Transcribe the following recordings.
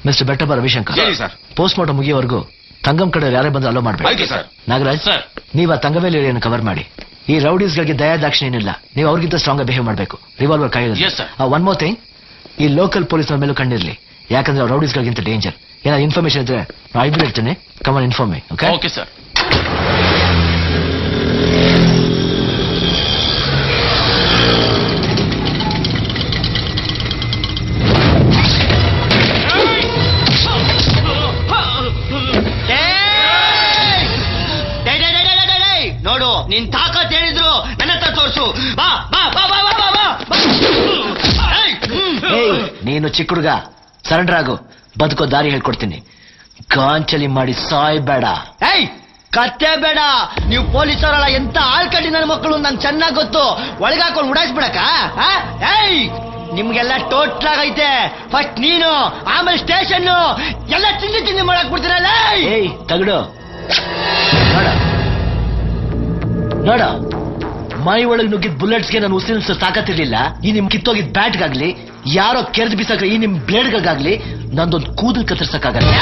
Mister Bettappa Ravishankar, post mortem ಮುಗಿಯೋವರೆಗೂ ತಂಗಂ ಕಡೆ ಯಾರೇ ಬಂದು ಅಲೋ ಮಾಡ್ಬೇಕು. ನಾಗರಾಜ್, ನೀವು ಆ ತಂಗವೇಲಿ ಏರಿಯನ್ನು ಕವರ್ ಮಾಡಿ. ಈ ರೌಡೀಸ್ಗಳಿಗೆ ದಯಾದಾಕ್ಷಿಣ್ಯ ಏನಿಲ್ಲ, ನೀವು ಅವ್ರಿಗಿಂತ ಸ್ಟ್ರಾಂಗ್ ಬಿಹೇವ್ ಮಾಡಬೇಕು. ರಿವಾಲ್ವರ್ ಕೈಯಲ್ಲಿ. ಒನ್ ಮೋರ್ ಥಿಂಗ್, ಈ ಲೋಕಲ್ ಪೊಲೀಸ್ ಮೇಲೂ ಕಂಡಿರ್ಲಿ, ಯಾಕಂದ್ರೆ ರೌಡೀಸ್ಗಳಿಗಿಂತ ಡೇಂಜರ್. ಏನಾದ್ರು ಇನ್ಫಾರ್ಮೇಶನ್ ಇದ್ರೆ ನಾನು ಐದು ಇರ್ತೀನಿ. Come on inform me. Okay sir. ನೋಡು, ನಿನ್ ತಾಕತ್ ಹೇಳಿದ್ರು ನನ್ನ ಹತ್ರ ತೋರ್ಸು. ಬಾ ಬಾ ಬಾ ಬಾ ಬಾ ಬಾ. ನೀನು ಚಿಕ್ಕ ಹುಡುಗ, ಸರೆಂಡರ್ ಆಗು. ಬದುಕೋ ದಾರಿ ಹೇಳ್ಕೊಡ್ತೀನಿ. ಗಾಂಚಲಿ ಮಾಡಿ ಸಾಯ್ಬೇಡ. ಕತ್ತೆ ಬೇಡ. ನೀವು ಪೊಲೀಸವರಲ್ಲ, ಎಂತ ಆಳ್ಕಟ್ಟಿ ನನ್ನ ಮಕ್ಕಳು ನಂಗೆ ಚೆನ್ನಾಗ್ ಗೊತ್ತು. ಒಳಗಾಕೊಂಡು ಉಡಾಯಿಸ್ಬಿಡಕ. ನಿಮ್ಗೆಲ್ಲ ಟೋಟ್ಲ್ ಆಗೈತೆ. ಫಸ್ಟ್ ನೀನು, ಆಮೇಲೆ ಸ್ಟೇಷನ್, ಎಲ್ಲ ಚಿಂದಿ ಮಾಡಕ್ ಬಿಡ್ತೀರಲ್ಲ. ತಗಡು ನೋಡ ನೋಡ, ಮೈ ಒಳಗೆ ನುಗ್ಗಿದ್ ಬುಲೆಟ್ಸ್ಗೆ ನಾನು ಉಸಿರಿನ ತಾಕತ್ತಿರ್ಲಿಲ್ಲ. ಈ ನಿಮ್ ಕಿತ್ತೋಗಿದ್ ಬ್ಯಾಟ್ಗಾಗ್ಲಿ, ಯಾರೋ ಕೆರೆದು ಬಿಸಾಕ್ರೆ ಈ ನಿಮ್ ಬ್ಲೇಡ್ಗಾಗ್ಲಿ ನಂದೊಂದು ಕೂದಲು ಕತ್ತರಿಸಕ್ಕಾಗಲ್ಲ.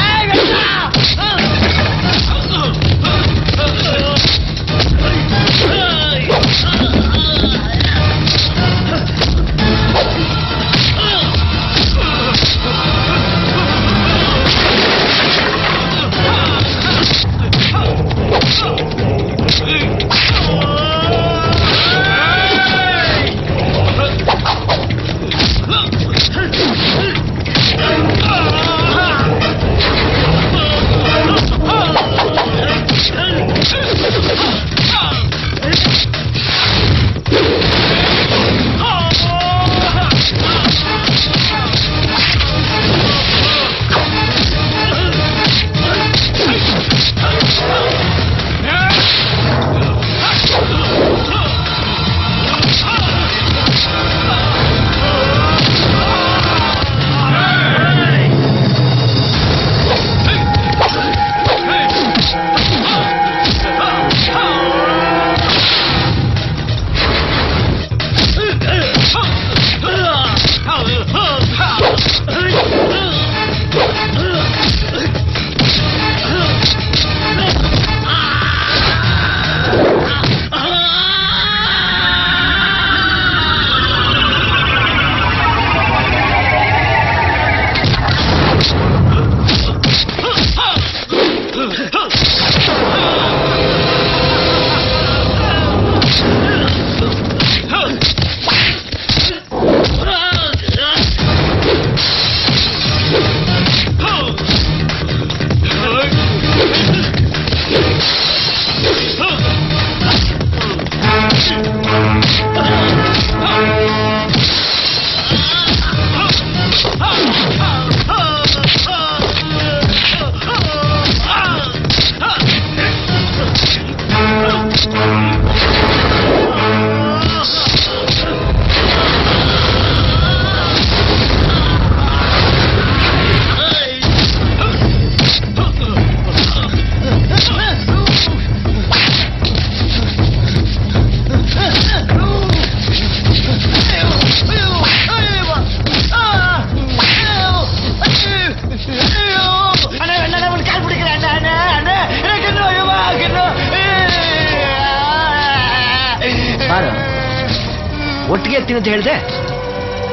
ಒಟ್ಟಿಗೆ ಎತ್ತೀನಿ ಅಂತ ಹೇಳಿದೆ,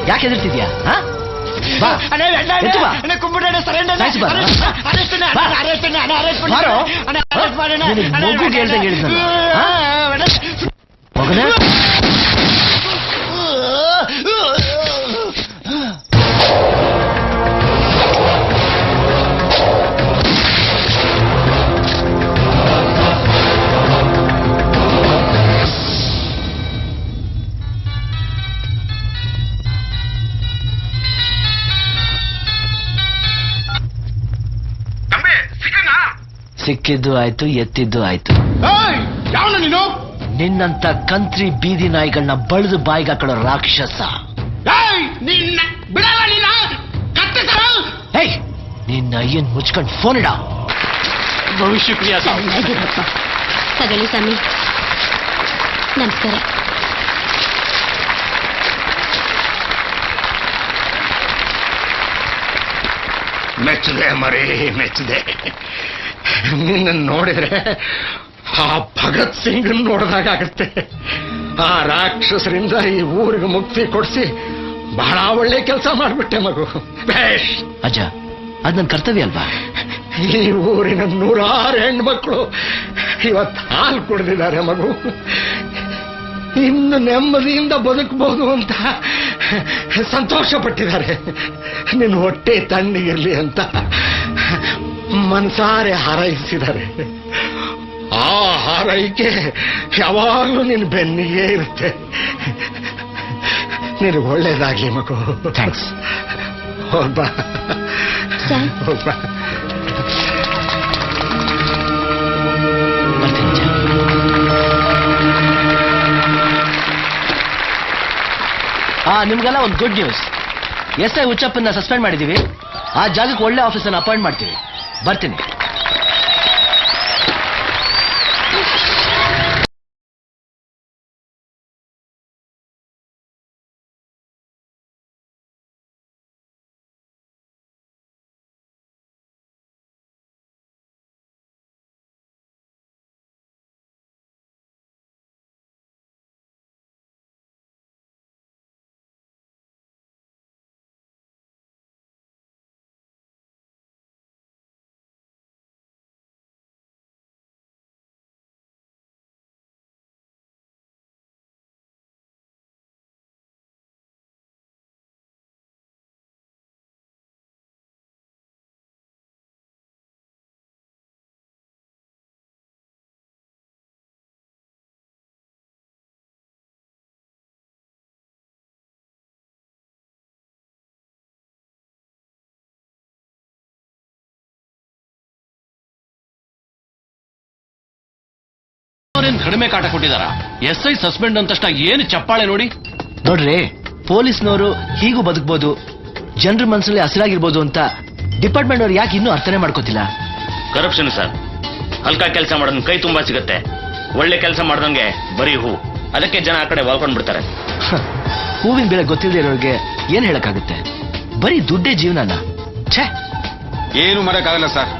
ಯಾಕೆ ಹೆದರ್ತಿದ್ಯಾ? ಮಗುಗೆ ಹೇಳ್ದಂಗೆ ಹೇಳಿದ್ನ ಮಗನ. ಸಿಕ್ಕಿದ್ದು ಆಯ್ತು, ಎತ್ತಿದ್ದು ಆಯ್ತು. ನೀನು ನಿನ್ನಂತ ಕಂತ್ರಿ ಬೀದಿ ನಾಯಿಗಳನ್ನ ಬಳಿದು ಬಾಯಿಗೆ ಹಾಕೊಳ್ಳೋ ರಾಕ್ಷಸ. ನಿನ್ನ ಅಯ್ಯನ್ ಮುಚ್ಕೊಂಡು ಫೋನ್ ಇಡ. ಭವಿಷ್ಯ ತಗಲಿ ಸ್ವಾಮಿ, ನಮಸ್ಕಾರ. ಮೆಚ್ಚದೆ ಮರಿ ಮೆಚ್ಚದೆ. ನಿನ್ನ ನೋಡಿದ್ರೆ ಆ ಭಗತ್ ಸಿಂಗ್ ನೋಡಿದಾಗತ್ತೆ. ಆ ರಾಕ್ಷಸರಿಂದ ಈ ಊರಿಗೆ ಮುಕ್ತಿ ಕೊಡಿಸಿ ಬಹಳ ಒಳ್ಳೆ ಕೆಲಸ ಮಾಡ್ಬಿಟ್ಟೆ ಮಗು. ಬೇಷ್. ಅಜ್ಜ ಅದ್ ನನ್ ಕರ್ತವ್ಯ ಅಲ್ವಾ? ಈ ಊರಿನ 100 ಹೆಣ್ಮಕ್ಳು ಇವತ್ತು ಹಾಲು ಕುಡಿದಿದ್ದಾರೆ ಮಗು. ಇನ್ನು ನೆಮ್ಮದಿಯಿಂದ ಬದುಕಬಹುದು ಅಂತ ಸಂತೋಷ ಪಟ್ಟಿದ್ದಾರೆ. ನಿನ್ನ ಹೊಟ್ಟೆ ತಣ್ಣಗಿರ್ಲಿ ಅಂತ ಮನಸಾರೆ ಹಾರೈಸಿದ್ದಾರೆ. ಆ ಹಾರೈಕೆ ಯಾವಾಗಲೂ ನಿನ್ನ ಬೆನ್ನಿಗೆ ಇರುತ್ತೆ. ನಿನಗೆ ಒಳ್ಳೇದಾಗ್ಲಿ ಮಗು. ಥ್ಯಾಂಕ್ಸ್. ಹೋಗ್ಬಾ ಸರ್ ಹೋಗ್ಬಾ. ಬರ್ತೀನಿ ಅಜ್ಜ. ನಿಮ್ಗೆಲ್ಲ ಒಂದು ಗುಡ್ ನ್ಯೂಸ್. SI ಹುಚ್ಚಪ್ಪನ್ನ ಸಸ್ಪೆಂಡ್ ಮಾಡಿದೀವಿ. ಆ ಜಾಗಕ್ಕೆ ಒಳ್ಳೆ ಆಫೀಸನ್ನು ಅಪಾಯಿಂಟ್ ಮಾಡ್ತೀವಿ. ಬರ್ತೀನಿ. ಕಡಿಮೆ ಕಾಟ ಕೊಟ್ಟಿದಾರ. SI ಸಸ್ಪೆಂಡ್ ಅಂತ ಏನು ಚಪ್ಪಾಳೆ ನೋಡಿ. ನೋಡ್ರಿ, ಪೊಲೀಸ್ನವರು ಹೀಗೂ ಬದುಕಬಹುದು, ಜನರ ಮನಸ್ಸಲ್ಲಿ ಹಸಿರಾಗಿರ್ಬೋದು ಅಂತ ಡಿಪಾರ್ಟ್ಮೆಂಟ್ ಅವ್ರು ಯಾಕೆ ಇನ್ನೂ ಅರ್ಥನೇ ಮಾಡ್ಕೋತಿಲ್ಲ? Corruption sir. ಹಲ್ಕ ಕೆಲಸ ಮಾಡೋದನ್ನ ಕೈ ತುಂಬಾ ಸಿಗುತ್ತೆ, ಒಳ್ಳೆ ಕೆಲಸ ಮಾಡ್ದಂಗೆ ಬರೀ ಹೂ. ಅದಕ್ಕೆ ಜನ ಆ ಕಡೆ ವಾಲ್ಕೊಂಡ್ ಬಿಡ್ತಾರೆ. ಹೂವಿನ ಬೆಲೆ ಗೊತ್ತಿಲ್ಲದೆ ಇರೋರಿಗೆ ಏನ್ ಹೇಳಕ್ಕಾಗುತ್ತೆ? ಬರೀ ದುಡ್ಡೇ ಜೀವನನ. ಛೇ, ಏನು ಮಾಡಕ್ಕಾಗಲ್ಲ ಸರ್.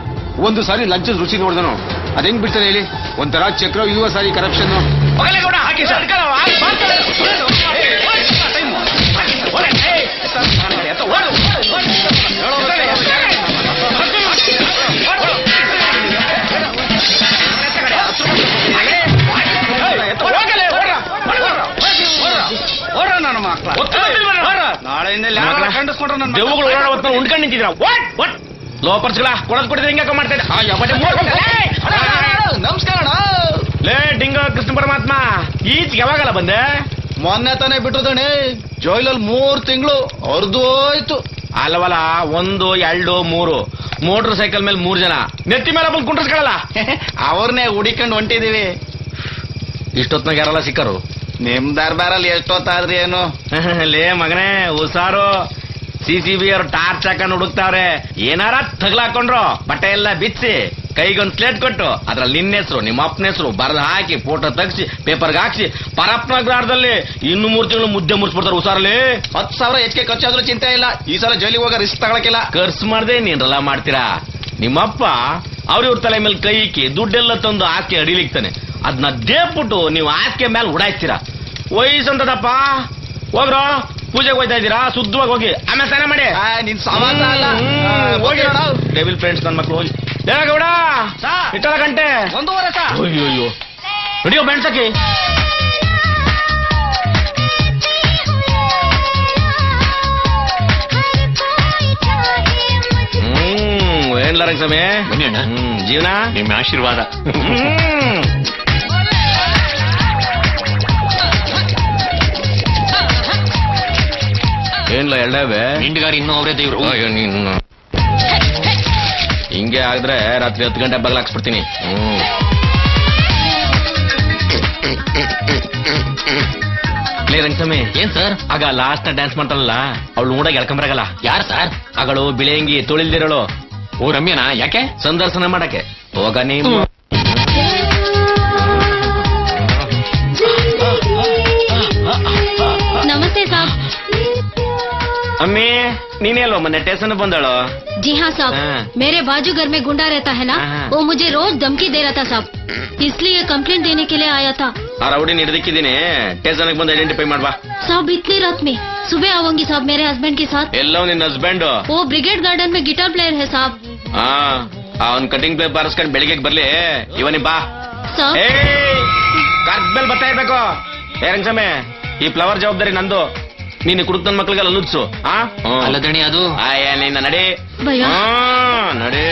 ಒಂದು ಸಾರಿ ಲಂಚದ ರುಚಿ ನೋಡಿದನು ಅದ್ ಹೆಂಗ್ ಬಿಡ್ತಾರೆ ಹೇಳಿ? ಒಂಥರ ಚಕ್ರ ಇರುವ ಸಾರಿ ಕರಪ್ಷನ್. ಹಾಕಿ ಸರ್. ದೆವ್ವಗಳು ಓಡಾಡೋ ಹೊತ್ತಲ್ಲಿ ಉಂಡ್ಕೊಂಡು ನಿಂತಿದ್ರ. ಲೋಪರ್ಸ್ಗಳ ಕೊಡದ್ ಕೊಟ್ಟಿದ್ರೆ ಹಿಂಗ ಮಾಡ್ತಾ ಇದ್ದ. ನಮಸ್ಕಾರ. ಲೇ ಡಿಂಗ ಕೃಷ್ಣ ಪರಮಾತ್ಮ, ಈಚೆಗೆ ಯಾವಾಗಲ್ಲ ಬಂದೆ? ಮೊನ್ನೆ ತಾನೇ ಬಿಟ್ಟಿದ್ದಾನೆ ಜೈಲಲ್ಲಿ 3 ತಿಂಗಳು ಹೊರದೋಯ್ತು. ಅಲ್ಲವಲ್ಲ, 1, 2, 3 ಮೋಟರ್ ಸೈಕಲ್ ಮೇಲೆ 3 ಜನ ನೆತ್ತಿ ಮೇಲೆ ಬಂದು ಕುಂಡ್ರಿಸ್ಕೊಳ್ಳಲ್ಲ. ಅವ್ರನ್ನೇ ಹುಡಿಕೊಂಡು ಹೊಂಟಿದೀವಿ. ಇಷ್ಟೊತ್ನಾಗ ಯಾರಲ್ಲ ಸಿಕ್ಕರು? ನಿಮ್ ದರ್ಬಾರಲ್ಲಿ ಎಷ್ಟೊತ್ತಾದ್ರಿ ಏನು? ಲೇ ಮಗನೇ ಹುಷಾರು. CCB ಅವ್ರು ಟಾರ್ಚ್ ಹಾಕೊಂಡು ಹುಡುಕ್ತಾವ್ರೆ. ಏನಾರ ತಗ್ಲಾಕೊಂಡ್ರು ಬಟ್ಟೆ ಎಲ್ಲ ಬಿಚ್ಚಿ ಕೈಗೊಂದು ಸ್ಲೇಟ್ ಕೊಟ್ಟು ಅದ್ರಲ್ಲಿ ನಿನ್ನ ಹೆಸರು ನಿಮ್ಮ ಅಪ್ಪನ ಹೆಸರು ಬರೆದು ಹಾಕಿ ಫೋಟೋ ತೆಗ್ಸಿ ಪೇಪರ್ಗೆ ಹಾಕ್ಸಿ ಪರಪ್ಪನಗರದಲ್ಲಿ 3 ತಿಂಗಳು ಮುದ್ದೆ ಮುರ್ಸ್ಬಿಡ್ತಾರೆ. ಹುಷಾರಲ್ಲಿ. 10,000 ಹೆಚ್ಚಿಗೆ ಖರ್ಚಾದ್ರೂ ಚಿಂತೆ ಇಲ್ಲ. ಈ ಸಲ ಜೈಲಿಗೆ ಹೋಗೋ ರಿಸ್ಕ್ ತಗೊಳಕಿಲ್ಲ. ಖರ್ಚು ಮಾಡ್ದೆ ನೀನ್ರಲ್ಲ ಮಾಡ್ತೀರಾ? ನಿಮ್ಮಪ್ಪ ಅವ್ರಿವ್ರ ತಲೆ ಮೇಲೆ ಕೈ ಇಕ್ಕಿ ದುಡ್ಡೆಲ್ಲ ತಂದು ಆಸ್ಕೆ ಅಡಿಲಿಕ್ತಾನೆ. ಅದನ್ನ ದೇಬ್ಬಿಟ್ಟು ನೀವು ಆಸ್ಕೆ ಮೇಲೆ ಉಡಾಯ್ತೀರಾ. ವಯಸ್ಸಂತದಪ್ಪ. ಹೋಗ್ರೋ, ಪೂಜೆಗೆ ಹೋಗ್ತಾ ಇದ್ದೀರಾ? ಶುದ್ಧವಾಗಿ ಹೋಗಿ ಆಮೇಲೆ ಸ್ನಾನ ಮಾಡಿ. ನಿನ್ ಸಮಾಸ ಅಲ್ಲ. ಹೋಗಿ ಡೆವಿಲ್ ಫ್ರೆಂಡ್ಸ್ ನನ್ನ ಮಕ್ಕಳು. ಹೋಗಿ ದೇವಗೌಡ ಇಟ್ಟಳ ಗಂಟೆ 1:15 ಸರ್. ಅಯ್ಯೋ ನಡಿಯೋ ಬೆಣ್ಸಕ್ಕೆ. ಏನ್ಲ ರಂಗಸ್ವಾಮಿ, ಜೀವನ ನಿಮ್ಮ ಆಶೀರ್ವಾದ. ಏನ್ಲ ಎಳ್ಳವೆ ಹಿಂಡ್ಗಾರಿ ಇನ್ನೂ ಅವರೇ ದೇವ್ರು. ಹಿಂಗೆ ಆಗಿದ್ರೆ ರಾತ್ರಿ 10 ಗಂಟೆ ಬಗಲಾಕ್ಸ್ಬಿಡ್ತೀನಿ. ಲೇ ರಂಗಸ್ವಾಮಿ, ಏನ್ ಸರ್? ಆಗ ಲಾಸ್ಟ್ ಡ್ಯಾನ್ಸ್ ಮಾಡ್ತಾರಲ್ಲ, ಅವಳು ನೋಡಕ್ ಎಳ್ಕೊಂಬರಾಗಲ್ಲ. ಯಾರು ಸರ್? ಅವಳು ಬಿಳಿಯಂಗಿ ತೊಳಿಲ್ದಿರೋಳು. ಓ ರಮ್ಯನಾ? ಯಾಕೆ? ಸಂದರ್ಶನ ಮಾಡಕ್ಕೆ. ಹೋಗ ನೀವು. ನಮಸ್ತೆ ಸಾಬ್. ಅಮ್ಮಿ ನೀನೇ ಅಲ್ವಾ ಮೊನ್ನೆ ಸ್ಟೇಷನ್ ಬಂದಳು जी हाँ साहब, हाँ। मेरे बाजू घर में गुंडा रहता है ना, हाँ। वो मुझे रोज धमकी दे रहा था साहब, इसलिए कंप्लेंट देने के लिए आया था। ಆ ರೌಡಿ ಹಿಡಿದಿಕ್ಕಿದ್ದೀನಿ ಸ್ಟೇಷನ್ಗೆ ಬಂದು ಐಡೆಂಟಿಫೈ ಮಾಡ್ಬಾ साहब इतनी रात में सुबह आऊंगी साहब मेरे हस्बैंड के साथ। ಎಲ್ಲೋ ನಿನ್ನ ಹಸ್ಬೆಂಡ್ वो ब्रिगेड गार्डन में गिटार प्लेयर है साहब। ಅವ್ನ್ ಕಟಿಂಗ್ ಪ್ಲೇ ಬಾರಿಸ್ಕೊಂಡು ಬೆಳಿಗ್ಗೆ ಬರ್ಲಿ ಇವನಿ ಬಾ साहब ಏ ಕರ್ದ್ಮೇಲೆ ಬರ್ತಾ ಇರ್ಬೇಕು ರಂಗಸ್ವಾಮಿ ಈ ಫ್ಲವರ್ ಜವಾಬ್ದಾರಿ ನಂದು ನೀನು ಕುಡುಕ್ ನನ್ ಮಕ್ಳಿಗೆಲ್ಲ ಲುತ್ಸು ಅಲ್ಲ ದಣಿ ಅದು ನಿನ್ನ ನಡಿ ಭಯ್ಯ. ನಡಿ